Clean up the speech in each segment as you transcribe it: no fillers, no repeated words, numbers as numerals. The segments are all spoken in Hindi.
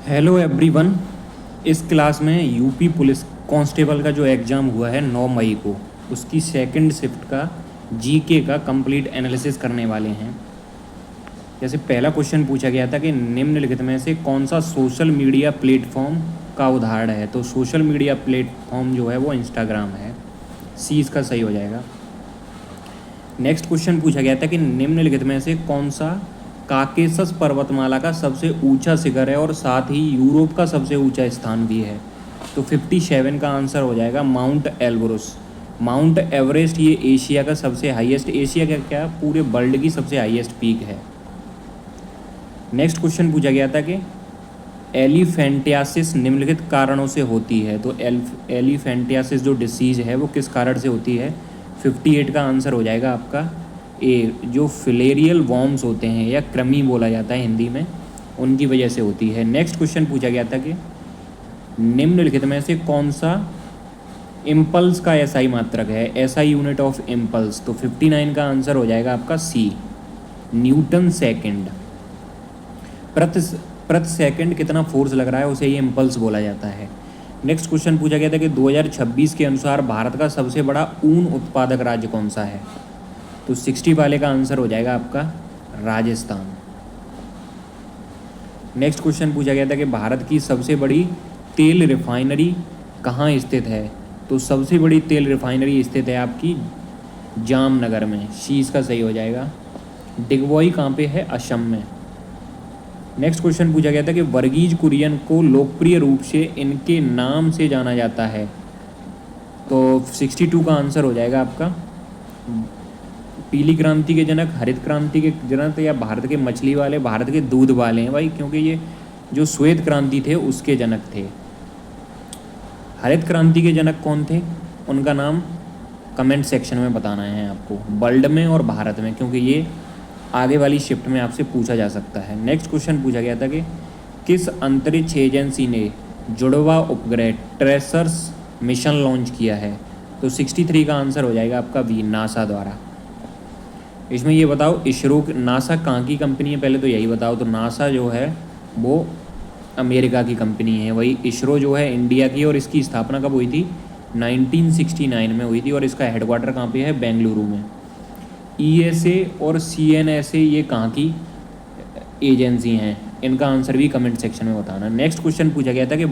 Hello everyone. इस क्लास में यूपी पुलिस कांस्टेबल का जो एग्ज़ाम हुआ है 9 मई को, उसकी सेकंड शिफ्ट का जीके का कंप्लीट एनालिसिस करने वाले हैं। जैसे पहला क्वेश्चन पूछा गया था कि निम्नलिखित में से कौन सा सोशल मीडिया प्लेटफॉर्म का उदाहरण है, तो सोशल मीडिया प्लेटफॉर्म जो है वो इंस्टाग्राम है। सी इसका सही हो जाएगा। नेक्स्ट क्वेश्चन पूछा गया था कि निम्नलिखित में से कौन सा काकेशस पर्वतमाला का सबसे ऊंचा शिखर है और साथ ही यूरोप का सबसे ऊंचा स्थान भी है, तो 57 का आंसर हो जाएगा माउंट एल्ब्रुस। माउंट एवरेस्ट ये एशिया का सबसे हाईएस्ट, एशिया का क्या पूरे वर्ल्ड की सबसे हाईएस्ट पीक है। नेक्स्ट क्वेश्चन पूछा गया था कि एलिफेंटियासिस निम्नलिखित कारणों से होती है, तो एलिफेंटियासिस जो डिसीज़ है वो किस कारण से होती है। 58 का आंसर हो जाएगा आपका ए, जो फिलेरियल वॉर्म्स होते हैं या कृमि बोला जाता है हिंदी में, उनकी वजह से होती है। नेक्स्ट क्वेश्चन पूछा गया था कि निम्नलिखित में से कौन सा इम्पल्स का एसआई मात्रक है, एसआई यूनिट ऑफ इम्पल्स, तो 59 का आंसर हो जाएगा आपका सी, न्यूटन सेकेंड। प्रति सेकंड कितना फोर्स लग रहा है उसे ये इम्पल्स बोला जाता है। नेक्स्ट क्वेश्चन पूछा गया था कि 2026 के अनुसार भारत का सबसे बड़ा ऊन उत्पादक राज्य कौन सा है, तो 60 वाले का आंसर हो जाएगा आपका राजस्थान। नेक्स्ट क्वेश्चन पूछा गया था कि भारत की सबसे बड़ी तेल रिफाइनरी कहाँ स्थित है, तो सबसे बड़ी तेल रिफाइनरी स्थित है आपकी जामनगर में, सी इसका सही हो जाएगा। डिगबोई कहाँ पे है, असम में। नेक्स्ट क्वेश्चन पूछा गया था कि वर्गीज कुरियन को लोकप्रिय रूप से इनके नाम से जाना जाता है, तो 62 का आंसर हो जाएगा आपका पीली क्रांति के जनक, हरित क्रांति के जनक, या भारत के मछली वाले, भारत के दूध वाले हैं भाई, क्योंकि ये जो श्वेत क्रांति थे उसके जनक थे। हरित क्रांति के जनक कौन थे, उनका नाम कमेंट सेक्शन में बताना है आपको, वर्ल्ड में और भारत में, क्योंकि ये आगे वाली शिफ्ट में आपसे पूछा जा सकता है। नेक्स्ट क्वेश्चन पूछा गया था कि किस अंतरिक्ष एजेंसी ने जुड़वा उपग्रह ट्रेसर्स मिशन लॉन्च किया है, तो 63 का आंसर हो जाएगा आपका बी, नासा द्वारा। इसमें ये बताओ इसरो, नासा कहाँ की कंपनी है, पहले तो यही बताओ। तो नासा जो है वो अमेरिका की कंपनी है, वही इसरो जो है इंडिया की, और इसकी स्थापना कब हुई थी, 1969 में हुई थी, और इसका हेडक्वार्टर कहाँ पे है, बेंगलुरु में। ईएसए और सीएनएसए ये कहाँ की एजेंसी हैं, इनका आंसर भी कमेंट सेक्शन में बताना। नेक्स्ट क्वेश्चन पूछा गया था कि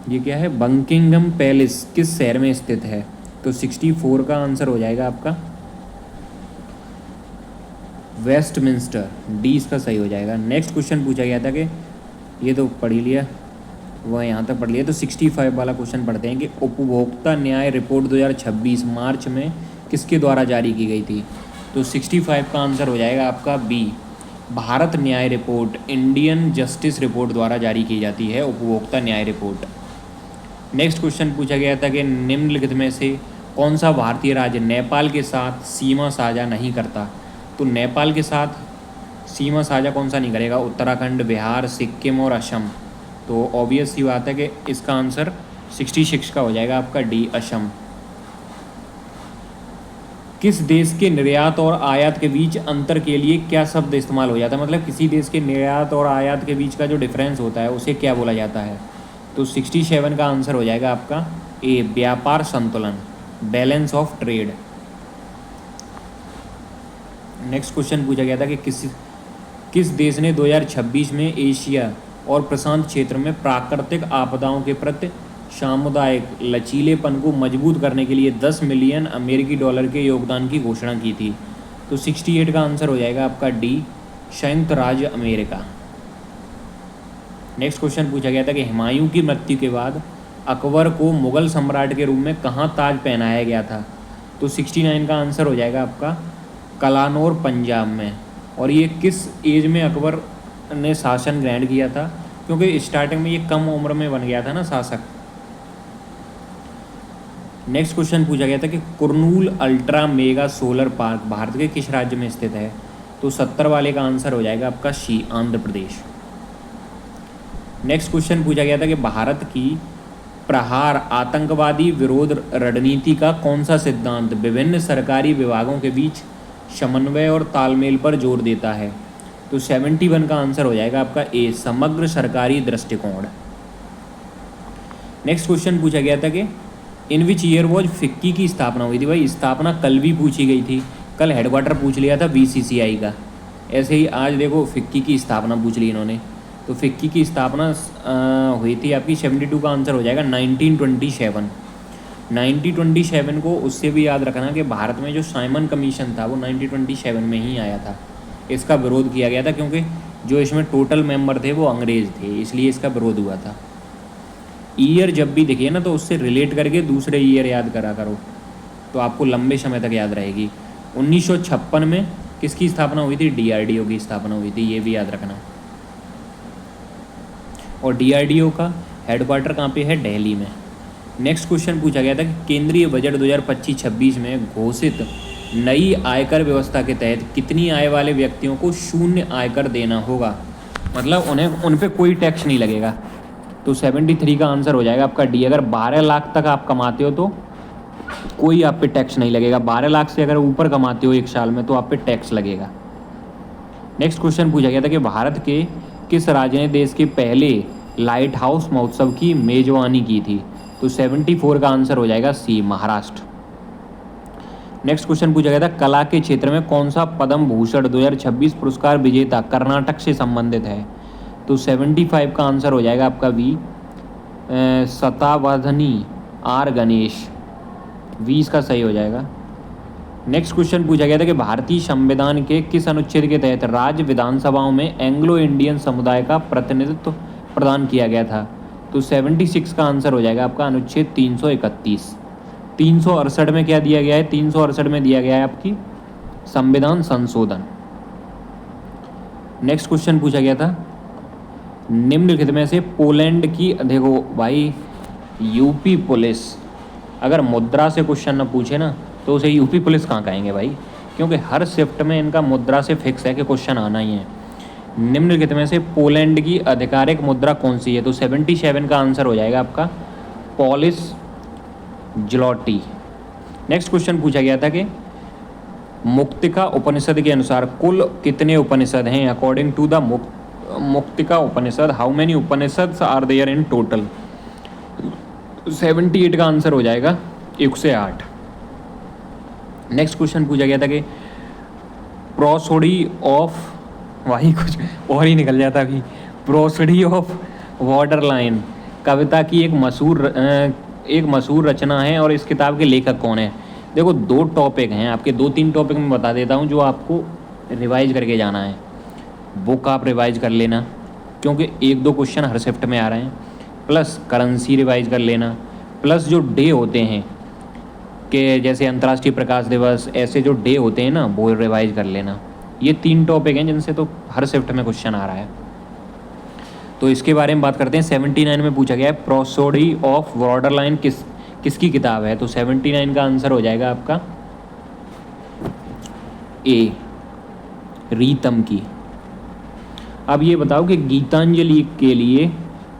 ये क्या है, बकिंगम पैलेस किस शहर में स्थित है, तो 64 का आंसर हो जाएगा आपका वेस्टमिंस्टर, डी इसका सही हो जाएगा। नेक्स्ट क्वेश्चन पूछा गया था कि ये तो पढ़ ही लिया, वह यहाँ तक पढ़ लिया, तो 65 वाला क्वेश्चन पढ़ते हैं कि उपभोक्ता न्याय रिपोर्ट 2026 मार्च में किसके द्वारा जारी की गई थी, तो 65 का आंसर हो जाएगा आपका बी, भारत न्याय रिपोर्ट, इंडियन जस्टिस रिपोर्ट द्वारा जारी की जाती है उपभोक्ता न्याय रिपोर्ट। नेक्स्ट क्वेश्चन पूछा गया था कि निम्नलिखित में से कौन सा भारतीय राज्य नेपाल के साथ सीमा साझा नहीं करता, तो नेपाल के साथ सीमा साझा कौन सा नहीं करेगा, उत्तराखंड, बिहार, सिक्किम और असम। तो ऑब्वियस सी बात है कि इसका आंसर 66 का हो जाएगा आपका डी, असम। किस देश के निर्यात और आयात के बीच अंतर के लिए क्या शब्द इस्तेमाल हो जाता है, मतलब किसी देश के निर्यात और आयात के बीच का जो डिफरेंस होता है उसे क्या बोला जाता है, तो 67 का आंसर हो जाएगा आपका ए, व्यापार संतुलन, balance of trade. Next question पूछा गया था कि किस देश ने 2026 में एशिया और प्रशांत क्षेत्र में प्राकृतिक आपदाओं के प्रति सामुदायिक लचीलेपन को मजबूत करने के लिए 10 मिलियन अमेरिकी डॉलर के योगदान की घोषणा की थी, तो 68 का आंसर हो जाएगा आपका डी, संयुक्त राज्य अमेरिका। नेक्स्ट क्वेश्चन पूछा गया था कि हुमायूं की मृत्यु के बाद अकबर को मुगल सम्राट के रूप में कहाँ ताज पहनाया गया था, तो 69 का आंसर हो जाएगा आपका कलानौर, पंजाब में। और ये किस एज में अकबर ने शासन ग्रहण किया था, क्योंकि स्टार्टिंग में ये कम उम्र में बन गया था ना शासक। नेक्स्ट क्वेश्चन पूछा गया था कि Kurnool ultra mega solar park Bharat के किस राज्य में स्थित है, तो 70 वाले का आंसर हो जाएगा आपका सी, आंध्र प्रदेश। नेक्स्ट क्वेश्चन पूछा गया था कि भारत की प्रहार आतंकवादी विरोध रणनीति का कौन सा सिद्धांत विभिन्न सरकारी विभागों के बीच समन्वय और तालमेल पर जोर देता है, तो 71 का आंसर हो जाएगा आपका ए, समग्र सरकारी दृष्टिकोण। नेक्स्ट क्वेश्चन पूछा गया था कि इन विच ईयर वॉज फिक्की की स्थापना हुई थी। भाई स्थापना कल भी पूछी गई थी, कल हेडक्वार्टर पूछ लिया था बीसीसीआई का, ऐसे ही आज देखो फिक्की की स्थापना पूछ ली इन्होंने। तो फिक्की की स्थापना हुई थी आपकी 72 का आंसर हो जाएगा 1927। 1927 को उससे भी याद रखना कि भारत में जो साइमन कमीशन था वो 1927 में ही आया था। इसका विरोध किया गया था क्योंकि जो इसमें टोटल मेंबर थे वो अंग्रेज़ थे, इसलिए इसका विरोध हुआ था। ईयर जब भी देखिए ना तो उससे रिलेट करके दूसरे ईयर याद करा करो, तो आपको लंबे समय तक याद रहेगी। 1956 में किसकी स्थापना हुई थी? डीआरडीओ की स्थापना हुई थी, ये भी याद रखना। और डीआरडीओ का हेडक्वार्टर कहाँ पे है? दिल्ली में। नेक्स्ट क्वेश्चन पूछा गया था कि केंद्रीय बजट 2025-26 में घोषित नई आयकर व्यवस्था के तहत कितनी आय वाले व्यक्तियों को शून्य आयकर देना होगा, मतलब उन्हें उन पर कोई टैक्स नहीं लगेगा। तो 73 का आंसर हो जाएगा आपका डी। अगर 12 लाख तक आप कमाते हो तो कोई आप पे टैक्स नहीं लगेगा, 12 लाख से अगर ऊपर कमाते हो एक साल में तो आप पे टैक्स लगेगा। नेक्स्ट क्वेश्चन पूछा गया था कि भारत के किस राज्य ने देश के पहले लाइट हाउस महोत्सव की मेजबानी की थी? तो 74 का आंसर हो जाएगा सी, महाराष्ट्र। नेक्स्ट क्वेश्चन पूछा गया था कला के क्षेत्र में कौन सा पद्म भूषण 2026 पुरस्कार विजेता कर्नाटक से संबंधित है? तो 75 का आंसर हो जाएगा आपका बी, शतावधनी आर गणेश, 20 का सही हो जाएगा। नेक्स्ट क्वेश्चन पूछा गया था कि भारतीय संविधान के किस अनुच्छेद के तहत राज्य विधानसभाओं में एंग्लो इंडियन समुदाय का प्रतिनिधित्व प्रदान किया गया था? तो 76 का आंसर हो जाएगा आपका अनुच्छेद 331। 368 में क्या दिया गया है? 368 में दिया गया है आपकी संविधान संशोधन। नेक्स्ट क्वेश्चन पूछा गया था निम्नलिखित में से पोलैंड की, देखो भाई यूपी पुलिस अगर मुद्रा से क्वेश्चन न पूछे ना तो उसे यूपी पुलिस कहाँ कहेंगे भाई, क्योंकि हर शिफ्ट में इनका मुद्रा से फिक्स है कि क्वेश्चन आना ही है। निम्नलिखित में से पोलैंड की आधिकारिक मुद्रा कौन सी है? तो 77 का आंसर हो जाएगा आपका पॉलिश ज्लॉटी। नेक्स्ट क्वेश्चन पूछा गया था कि मुक्तिका उपनिषद के अनुसार कुल कितने उपनिषद हैं? According to the Muktika Upanishad how many Upanishads are there in total? 78 का आंसर हो जाएगा 108। नेक्स्ट क्वेश्चन पूछा गया था कि प्रोसोडी ऑफ, वही कुछ और ही निकल जाता कि प्रोसोडी ऑफ बॉर्डर लाइन कविता की एक मशहूर रचना है और इस किताब के लेखक कौन है? देखो 2 टॉपिक हैं आपके, 2-3 टॉपिक मैं बता देता हूँ जो आपको रिवाइज करके जाना है। बुक आप रिवाइज कर लेना क्योंकि 1-2 क्वेश्चन हर शिफ्ट में आ रहे हैं, प्लस करेंसी रिवाइज कर लेना, प्लस जो डे होते हैं कि जैसे अंतर्राष्ट्रीय प्रकाश दिवस, ऐसे जो डे होते हैं ना वो रिवाइज कर लेना। ये 3 टॉपिक हैं जिनसे तो हर शिफ्ट में क्वेश्चन आ रहा है। तो इसके बारे में बात करते हैं। 79 में पूछा गया है प्रोसोडी ऑफ बॉर्डर लाइन किसकी किताब है? तो 79 का आंसर हो जाएगा आपका ए, रीतम की। अब ये बताओ कि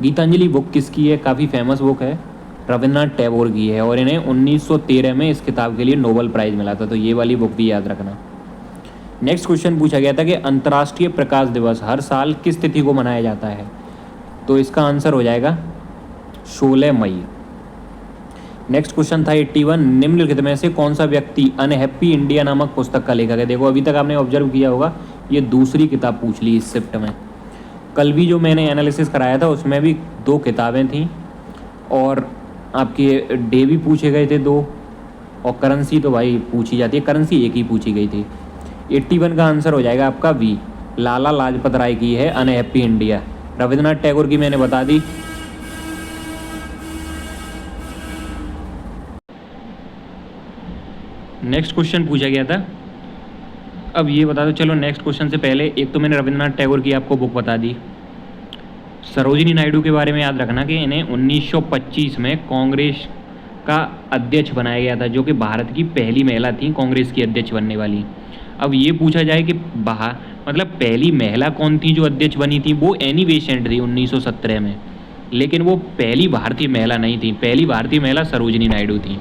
गीतांजलि बुक किसकी है? काफ़ी फेमस बुक है, रविन्द्रनाथ टैगोर की है और इन्हें 1913 में इस किताब के लिए नोबेल प्राइज़ मिला था, तो ये वाली बुक भी याद रखना। नेक्स्ट क्वेश्चन पूछा गया था कि अंतर्राष्ट्रीय प्रकाश दिवस हर साल किस तिथि को मनाया जाता है? तो इसका आंसर हो जाएगा 16 मई। नेक्स्ट क्वेश्चन था 81, निम्नलिखित में से कौन सा व्यक्ति अनहैप्पी इंडिया नामक पुस्तक का लेखक है? देखो अभी तक आपने ऑब्जर्व किया होगा ये दूसरी किताब पूछ ली इस शिफ्ट में। कल भी जो मैंने एनालिसिस कराया था उसमें भी 2 किताबें थीं और आपके डे भी पूछे गए थे 2 और करेंसी तो भाई पूछी जाती है, करेंसी एक ही पूछी गई थी। 81 का आंसर हो जाएगा आपका बी, लाला लाजपत राय की है अनहैप्पी इंडिया। रविन्द्रनाथ टैगोर की मैंने बता दी। नेक्स्ट क्वेश्चन पूछा गया था, अब ये बता दो, चलो नेक्स्ट क्वेश्चन से पहले एक तो मैंने रविन्द्रनाथ टैगोर की आपको बुक बता दी। सरोजिनी नायडू के बारे में याद रखना कि इन्हें 1925 में कांग्रेस का अध्यक्ष बनाया गया था, जो कि भारत की पहली महिला थी कांग्रेस की अध्यक्ष बनने वाली। अब ये पूछा जाए कि मतलब पहली महिला कौन थी जो अध्यक्ष बनी थी? वो एनी बेसेंट थी 1917 में, लेकिन वो पहली भारतीय महिला नहीं थी, पहली भारतीय महिला सरोजिनी नायडू थी।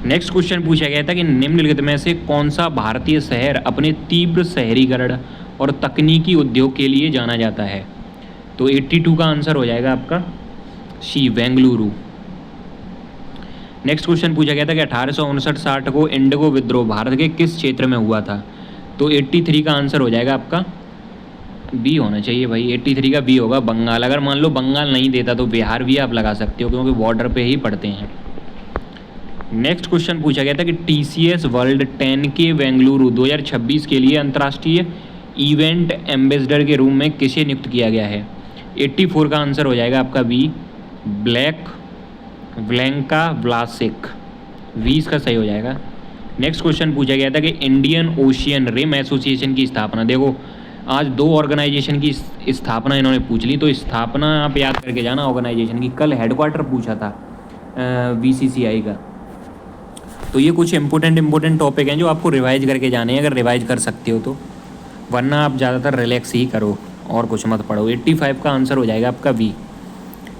नेक्स्ट क्वेश्चन पूछा गया था कि निम्नलिखित में से कौन सा भारतीय शहर अपने तीव्र शहरीकरण और तकनीकी उद्योग के लिए जाना जाता है। तो 82 का आंसर हो जाएगा आपका सी, बेंगलुरु। नेक्स्ट क्वेश्चन पूछा गया था कि 1859-60 को इंडिगो विद्रोह भारत के किस क्षेत्र में हुआ था। तो 83 का आंसर हो जाएगा आपका बी होना चाहिए भाई, 83 का बी होगा, बंगाल। अगर मान लो बंगाल नहीं देता तो बिहार भी आप लगा सकते हो क्योंकि बॉर्डर पे ही पड़ते हैं। नेक्स्ट क्वेश्चन पूछा गया था कि TCS वर्ल्ड 10K बेंगलुरु 2026 के लिए अंतर्राष्ट्रीय इवेंट एम्बेसडर के रूप में किसे नियुक्त किया गया है। 84 का आंसर हो जाएगा आपका बी, ब्लैंका व्लासिक, 20 का सही हो जाएगा। नेक्स्ट क्वेश्चन पूछा गया था कि इंडियन ओशियन रिम एसोसिएशन की स्थापना, देखो आज दो ऑर्गेनाइजेशन की स्थापना इन्होंने पूछ ली, तो स्थापना आप याद करके जाना ऑर्गेनाइजेशन की। कल हेडक्वार्टर पूछा था BCCI का। तो ये कुछ इंपॉर्टेंट टॉपिक हैं जो आपको रिवाइज करके जाने हैं, अगर रिवाइज कर सकते हो तो, वरना आप ज़्यादातर रिलैक्स ही करो और कुछ मत पढ़ो। 85 का आंसर हो जाएगा आपका बी,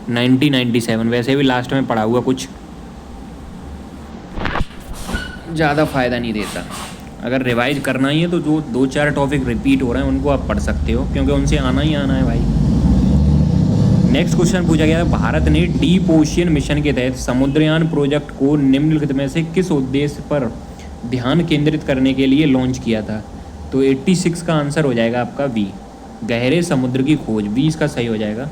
1997। वैसे भी लास्ट में पढ़ा हुआ कुछ ज़्यादा फ़ायदा नहीं देता। अगर रिवाइज करना ही है तो जो 2-4 टॉपिक रिपीट हो रहे हैं उनको आप पढ़ सकते हो क्योंकि उनसे आना ही आना है भाई। नेक्स्ट क्वेश्चन पूछा गया है, भारत ने डीप ओशियन मिशन के तहत समुद्रयान प्रोजेक्ट को निम्नलिखित में से किस उद्देश्य पर ध्यान केंद्रित करने के लिए लॉन्च किया था। तो 86 का आंसर हो जाएगा आपका बी, गहरे समुद्र की खोज, 20 का सही हो जाएगा।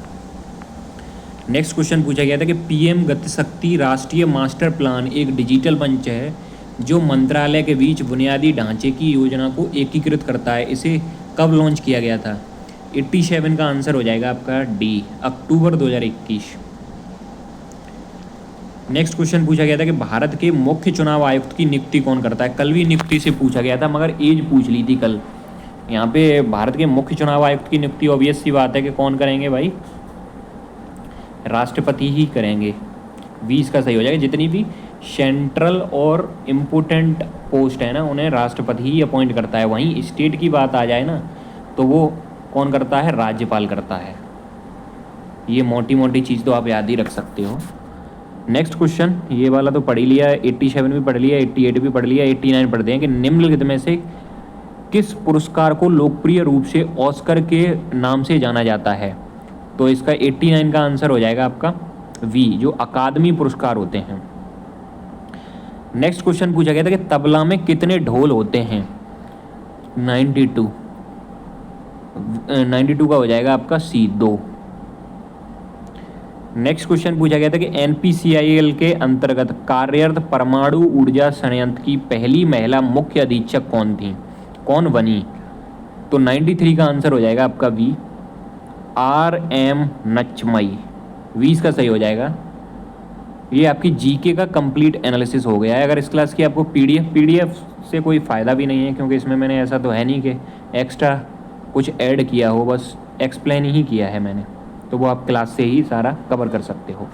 नेक्स्ट क्वेश्चन पूछा गया था कि PM गति शक्ति राष्ट्रीय मास्टर प्लान एक डिजिटल मंच है जो मंत्रालय के बीच बुनियादी ढांचे की योजना को एकीकृत करता है, इसे कब लॉन्च किया गया था। 87 का आंसर हो जाएगा आपका डी, अक्टूबर 2021। नेक्स्ट क्वेश्चन पूछा गया था कि भारत के मुख्य चुनाव आयुक्त की नियुक्ति कौन करता है। कल भी नियुक्ति से पूछा गया था मगर एज पूछ ली थी कल। यहाँ पे भारत के मुख्य चुनाव आयुक्त की नियुक्ति ऑब्वियस सी बात है कि कौन करेंगे भाई, राष्ट्रपति ही करेंगे, 20 का सही हो जाएगा। जितनी भी सेंट्रल और इम्पोर्टेंट पोस्ट है ना उन्हें राष्ट्रपति ही अपॉइंट करता है। वहीं स्टेट की बात आ जाए ना तो वो कौन करता है, राज्यपाल करता है। ये मोटी मोटी चीज़ तो आप याद ही रख सकते हो। नेक्स्ट क्वेश्चन, ये वाला तो पढ़ ही लिया, 87 भी पढ़ लिया, 88 भी पढ़ लिया, 89 पढ़ते हैं कि निम्नलिखित में से किस पुरस्कार को लोकप्रिय रूप से ऑस्कर के नाम से जाना जाता है। तो इसका 89 का आंसर हो जाएगा आपका वी, जो अकादमी पुरस्कार होते हैं। नेक्स्ट क्वेश्चन पूछा गया था कि तबला में कितने ढोल होते हैं। 92 का हो जाएगा आपका सी, 2। नेक्स्ट क्वेश्चन पूछा गया था कि NPCIL के अंतर्गत कार्यरत परमाणु ऊर्जा संयंत्र की पहली महिला मुख्य अधीक्षक कौन थी, कौन बनी। तो 93 का आंसर हो जाएगा आपका बी, RM नचमई, 20 का सही हो जाएगा। ये आपकी GK का कंप्लीट एनालिसिस हो गया है। अगर इस क्लास की आपको PDF से कोई फ़ायदा भी नहीं है क्योंकि इसमें मैंने ऐसा तो है नहीं कि एक्स्ट्रा कुछ ऐड किया हो, बस एक्सप्लेन ही किया है मैंने, तो वो आप क्लास से ही सारा कवर कर सकते हो।